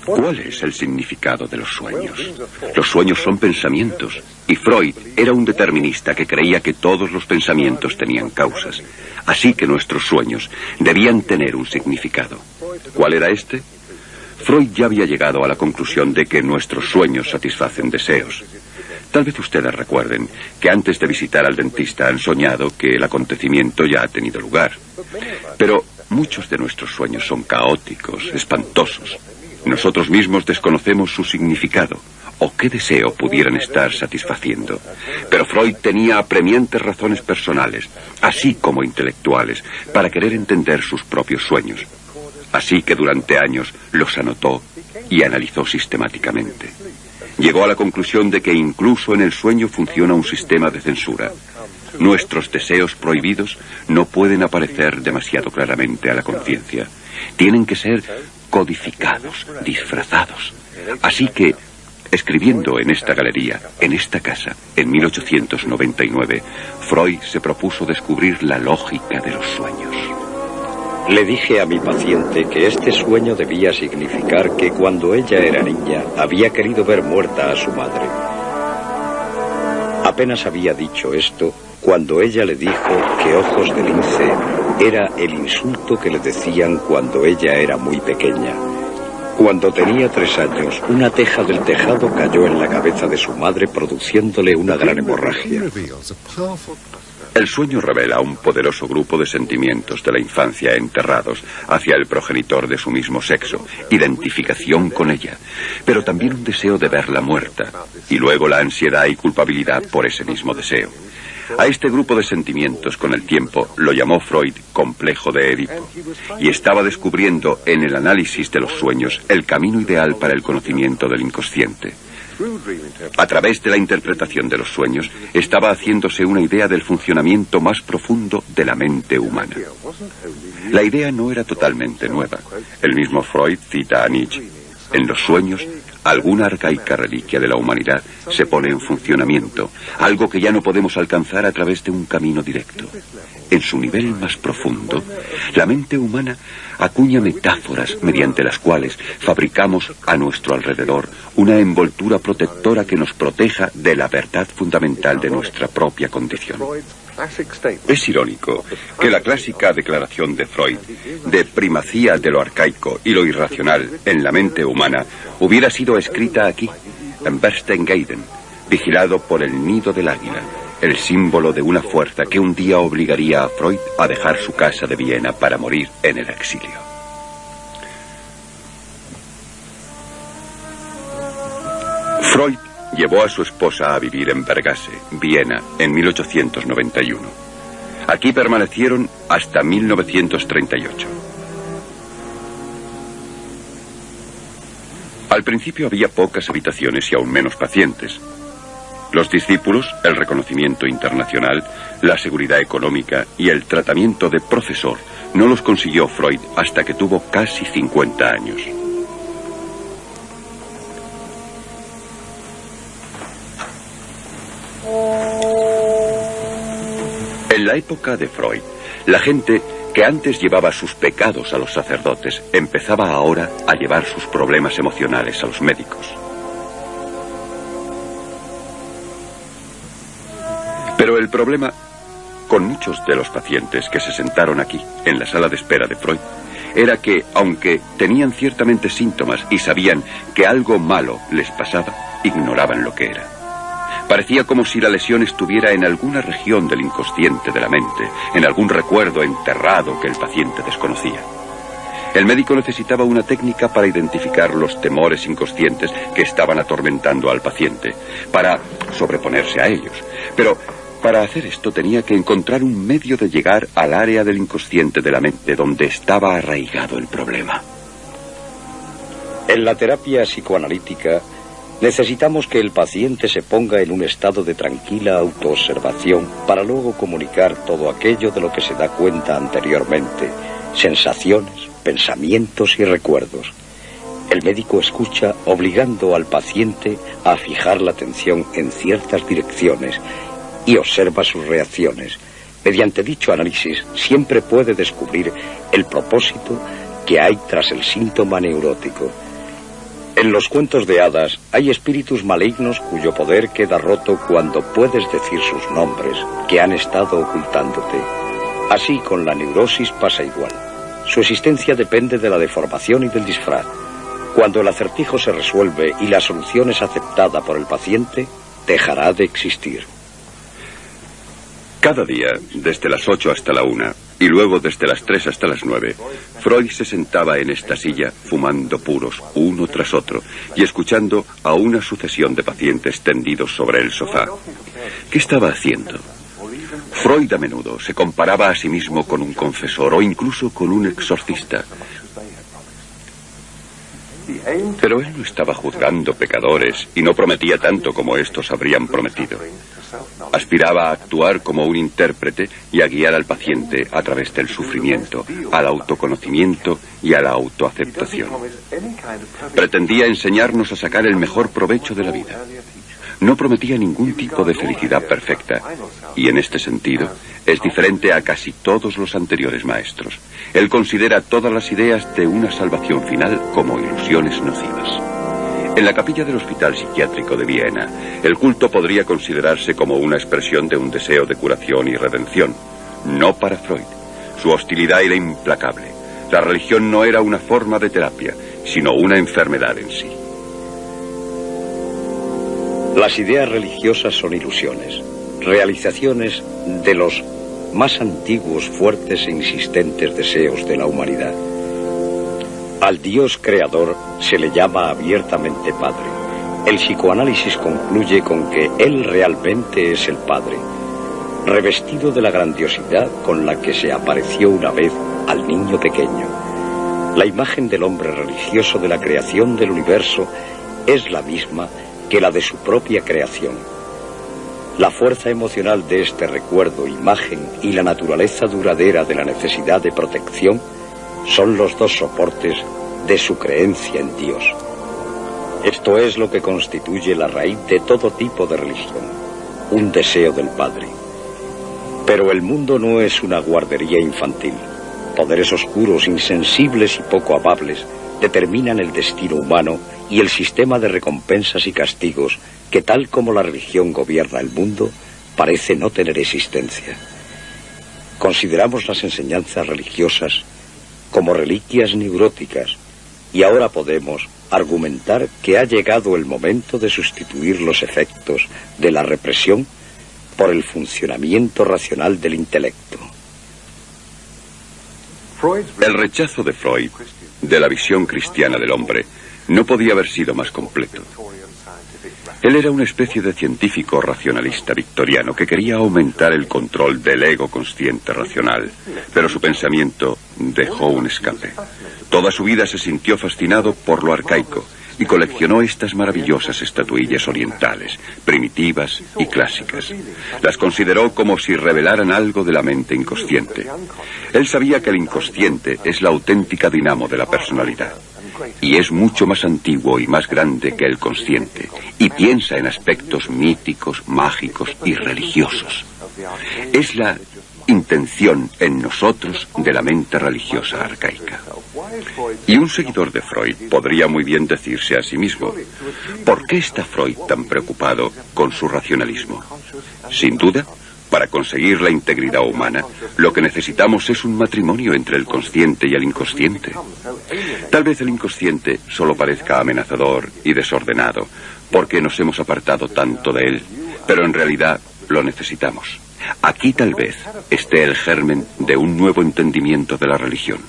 ¿Cuál es el significado de los sueños? Los sueños son pensamientos, y Freud era un determinista que creía que todos los pensamientos tenían causas, así que nuestros sueños debían tener un significado. ¿Cuál era este? Freud ya había llegado a la conclusión de que nuestros sueños satisfacen deseos. Tal vez ustedes recuerden que antes de visitar al dentista han soñado que el acontecimiento ya ha tenido lugar. Pero muchos de nuestros sueños son caóticos, espantosos. Nosotros mismos desconocemos su significado o qué deseo pudieran estar satisfaciendo. Pero Freud tenía apremiantes razones personales, así como intelectuales, para querer entender sus propios sueños. Así que durante años los anotó y analizó sistemáticamente. Llegó a la conclusión de que incluso en el sueño funciona un sistema de censura. Nuestros deseos prohibidos no pueden aparecer demasiado claramente a la conciencia. Tienen que ser codificados, disfrazados. Así que, escribiendo en esta galería, en esta casa, en 1899, Freud se propuso descubrir la lógica de los sueños. Le dije a mi paciente que este sueño debía significar que cuando ella era niña había querido ver muerta a su madre. Apenas había dicho esto cuando ella le dijo que ojos de lince era el insulto que le decían cuando ella era muy pequeña. Cuando tenía 3 años, una teja del tejado cayó en la cabeza de su madre, produciéndole una gran hemorragia. El sueño revela un poderoso grupo de sentimientos de la infancia enterrados hacia el progenitor de su mismo sexo, identificación con ella, pero también un deseo de verla muerta, y luego la ansiedad y culpabilidad por ese mismo deseo. A este grupo de sentimientos, con el tiempo, lo llamó Freud complejo de Edipo, y estaba descubriendo en el análisis de los sueños el camino ideal para el conocimiento del inconsciente. A través de la interpretación de los sueños, estaba haciéndose una idea del funcionamiento más profundo de la mente humana. La idea no era totalmente nueva. El mismo Freud cita a Nietzsche. En los sueños, alguna arcaica reliquia de la humanidad se pone en funcionamiento, algo que ya no podemos alcanzar a través de un camino directo. En su nivel más profundo, la mente humana acuña metáforas mediante las cuales fabricamos a nuestro alrededor una envoltura protectora que nos proteja de la verdad fundamental de nuestra propia condición. Es irónico que la clásica declaración de Freud de primacía de lo arcaico y lo irracional en la mente humana hubiera sido escrita aquí, en Berchtesgaden, vigilado por el nido del águila, el símbolo de una fuerza que un día obligaría a Freud a dejar su casa de Viena para morir en el exilio. Freud llevó a su esposa a vivir en Bergase, Viena, en 1891. Aquí permanecieron hasta 1938. Al principio había pocas habitaciones y aún menos pacientes. Los discípulos, el reconocimiento internacional, la seguridad económica y el tratamiento de profesor no los consiguió Freud hasta que tuvo casi 50 años. En la época de Freud, la gente que antes llevaba sus pecados a los sacerdotes empezaba ahora a llevar sus problemas emocionales a los médicos. Pero el problema con muchos de los pacientes que se sentaron aquí, en la sala de espera de Freud, era que, aunque tenían ciertamente síntomas y sabían que algo malo les pasaba, ignoraban lo que era. Parecía como si la lesión estuviera en alguna región del inconsciente de la mente, en algún recuerdo enterrado que el paciente desconocía. El médico necesitaba una técnica para identificar los temores inconscientes que estaban atormentando al paciente, para sobreponerse a ellos. Pero para hacer esto tenía que encontrar un medio de llegar al área del inconsciente de la mente donde estaba arraigado el problema. En la terapia psicoanalítica necesitamos que el paciente se ponga en un estado de tranquila autoobservación para luego comunicar todo aquello de lo que se da cuenta anteriormente, sensaciones, pensamientos y recuerdos. El médico escucha obligando al paciente a fijar la atención en ciertas direcciones y observa sus reacciones. Mediante dicho análisis siempre puede descubrir el propósito que hay tras el síntoma neurótico. En los cuentos de hadas hay espíritus malignos cuyo poder queda roto cuando puedes decir sus nombres, que han estado ocultándote. Así con la neurosis pasa igual. Su existencia depende de la deformación y del disfraz. Cuando el acertijo se resuelve y la solución es aceptada por el paciente, dejará de existir. Cada día, desde las 8 hasta la 1, y luego desde las 3 hasta las 9, Freud se sentaba en esta silla fumando puros, uno tras otro, y escuchando a una sucesión de pacientes tendidos sobre el sofá. ¿Qué estaba haciendo? Freud a menudo se comparaba a sí mismo con un confesor o incluso con un exorcista. Pero él no estaba juzgando pecadores y no prometía tanto como estos habrían prometido. Aspiraba a actuar como un intérprete y a guiar al paciente a través del sufrimiento, al autoconocimiento y a la autoaceptación. Pretendía enseñarnos a sacar el mejor provecho de la vida. No prometía ningún tipo de felicidad perfecta, y en este sentido es diferente a casi todos los anteriores maestros. Él considera todas las ideas de una salvación final como ilusiones nocivas. En la capilla del Hospital Psiquiátrico de Viena, el culto podría considerarse como una expresión de un deseo de curación y redención. No para Freud. Su hostilidad era implacable. La religión no era una forma de terapia, sino una enfermedad en sí. Las ideas religiosas son ilusiones, realizaciones de los más antiguos, fuertes e insistentes deseos de la humanidad. Al Dios creador se le llama abiertamente Padre. El psicoanálisis concluye con que Él realmente es el Padre, revestido de la grandiosidad con la que se apareció una vez al niño pequeño. La imagen del hombre religioso de la creación del universo es la misma que la de su propia creación. La fuerza emocional de este recuerdo, imagen y la naturaleza duradera de la necesidad de protección son los dos soportes de su creencia en Dios. Esto es lo que constituye la raíz de todo tipo de religión, un deseo del Padre. Pero el mundo no es una guardería infantil. Poderes oscuros, insensibles y poco amables determinan el destino humano y el sistema de recompensas y castigos que, tal como la religión gobierna el mundo, parece no tener existencia. Consideramos las enseñanzas religiosas como reliquias neuróticas y ahora podemos argumentar que ha llegado el momento de sustituir los efectos de la represión por el funcionamiento racional del intelecto. El rechazo de Freud de la visión cristiana del hombre no podía haber sido más completo. Él era una especie de científico racionalista victoriano que quería aumentar el control del ego consciente racional, pero su pensamiento dejó un escape. Toda su vida se sintió fascinado por lo arcaico y coleccionó estas maravillosas estatuillas orientales, primitivas y clásicas. Las consideró como si revelaran algo de la mente inconsciente. Él sabía que el inconsciente es la auténtica dinamo de la personalidad. Y es mucho más antiguo y más grande que el consciente, y piensa en aspectos míticos, mágicos y religiosos. Es la intención en nosotros de la mente religiosa arcaica. Y un seguidor de Freud podría muy bien decirse a sí mismo: ¿por qué está Freud tan preocupado con su racionalismo? Sin duda, para conseguir la integridad humana, lo que necesitamos es un matrimonio entre el consciente y el inconsciente. Tal vez el inconsciente solo parezca amenazador y desordenado, porque nos hemos apartado tanto de él, pero en realidad lo necesitamos. Aquí tal vez esté el germen de un nuevo entendimiento de la religión.